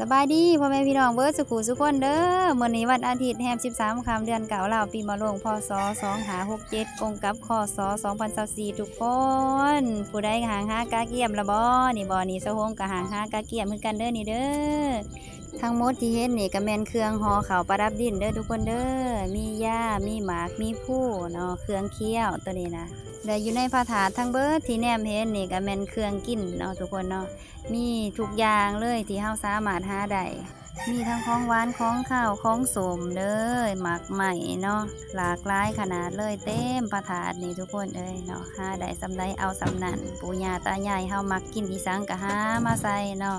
สบายดีพ่อแม่พี่น้องเบิดสุขุสุขคนเด้อมื้อนี้วันอาทิตย์แฮม13ค่ำเดือนเก้าลาวปีมะโรงพศ2567ตรงกับคศ2024ทุกคนผู้ใดห่างหากาเกียมละบ่นี่บ่นี่สะโฮงก็ห่างหากาเกียมคือกันเด้อนี่เด้อทั้งหมดที่เห็นนี่ก็แม่นเครื่องห่อข้าวประดับดินเด้อทุกคนเด้อมีย่ามีหมากมีผู้เนาะเครื่องเคี้ยวตัวนี้นะและอยู่ในพระถาตุทั้งเบิดที่แนมเห็นนี่ก็แม่นเครื่องกินเนาะทุกคนเนาะมีทุกอย่างเลยที่เฮาสามารถหาได้มีทั้งของหวานของข้าวของสมเด้อหมักใหม่เนาะหลากหลายขนาดเลยเต็มพระถาตุนี่ทุกคนเอ้ยเนาะหาได้สำใดเอาสำนั้นปู่ย่าตายายเฮามักกินอีสังก็หามาใส่เนาะ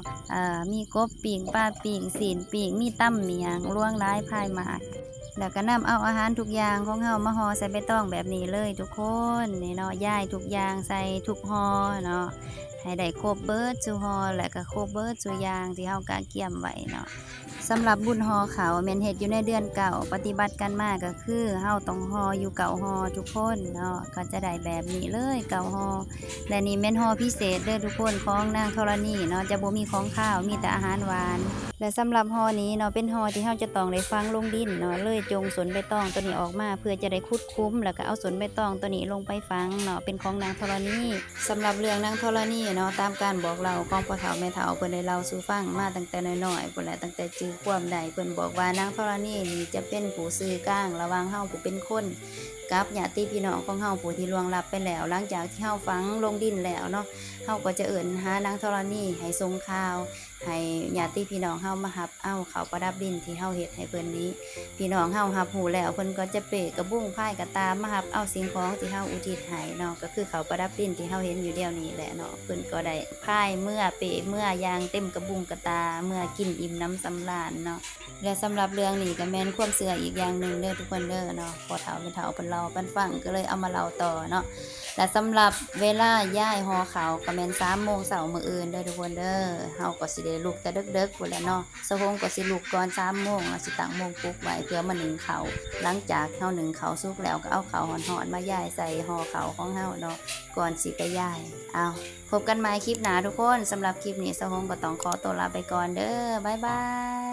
มีกบปิ่งปลาปิ่งศีลปิ่งมีตั้มเมียงล่วงหลายพายหมากแล้วก็นำเอาอาหารทุกอย่างของเฮามาห่อใส่ใบตองแบบนี้เลยทุกคนนี่เนาะย่ายทุกอย่างใส่ทุกห่อเนาะให้ได้ครบเบิดจูห่อและก็ครบเบิดจูอย่างที่เฮากะเกี่ยมไว้เนาะสำหรับบุญห่อเขาแม่นเฮ็ดอยู่ในเดือนเก่าปฏิบัติกันมาก็คือเฮาต้องห่ออยู่เก่าห่อทุกคนเนาะก็จะได้แบบนี้เลยเก่าห่อและนี่แม่นห่อพิเศษเด้อทุกคนของนางธรณีเนาะจะบ่มีของข้าวมีแต่อาหารหวานและสำหรับห่อนี้เนาะเป็นห่อที่เฮาจะต้องได้ฝังลงดินเนาะเลยจงสนใบตองตัวนี้ออกมาเพื่อจะได้คุดคุ้มแล้วก็เอาสนใบตองตัวนี้ลงไปฝังเนาะเป็นของนางธรณีสำหรับเรื่องนางธรณีเนาะตามการบอกเล่าของพ่อเฒ่าแม่เฒ่าเพิ่นได้เล่าสู่ฟังมาตั้งแต่น้อยๆพุ่นแหละตั้งแต่จื้อความได้เพิ่นบอกว่านางธรณีนี่จะเป็นผู้สื่อกลางระหว่างเฮาผู้เป็นคนกับญาติพี่น้องของเฮาผู้ที่ล่วงลับไปแล้วหลังจากที่เฮาฝังลงดินแล้วเนาะเฮาก็จะเอิ้นหานางธรณีให้ส่งข่าวให้ญาติพี่น้องเฮามารับเอาข้าวประดับดินที่เฮาเฮ็ดให้เพิ่นนี้พี่น้องเฮารับรู้แล้วเพิ่นก็จะเปกระบุ้งพายกระตามมารับเอาสิ่งของที่เฮาอุทิศให้เนาะก็คือข้าวประดับดินที่เฮาเห็นอยู่เดี๋ยวนี้แหละเนาะเพิ่นก็ได้พายเมื่อเปเมื่อยางเต็มกระบุ้งกระตาเมื่อกินอิ่มน้ำสำราญเนาะและสำหรับเรื่องนี้ก็แม่นความเชื่ออีกอย่างหนึ่งเด้อทุกคนเด้อเนาะพอเฒ่าแม่เฒ่าเพิ่นเล่าเพิ่นฟังก็เลยเอามาเล่าต่อเนาะและสำหรับเวลาย้ายห่อข้าวก็แม่น3 โมงเช้ามื้ออื่นเด้อทุกคนเด้อเฮาก็สิได้ลุกแต่ดึกๆพุ่นแหละเนาะสะโฮงก็สิลุกก่อน3 โมงแล้วสิตั้งโมงปลุกไว้เพื่อมานึ่งข้าวหลังจากเฮานึ่งข้าวสุกแล้วก็เอาข้าวร้อนๆมาย้ายใส่ห่อข้าวของเฮาเนาะก่อนสิไปย้ายเอาพบกันใหม่คลิปหน้าทุกคนสำหรับคลิปนี้สะโฮงก็ต้องขอตัวลาไปก่อนเด้อบ๊ายบาย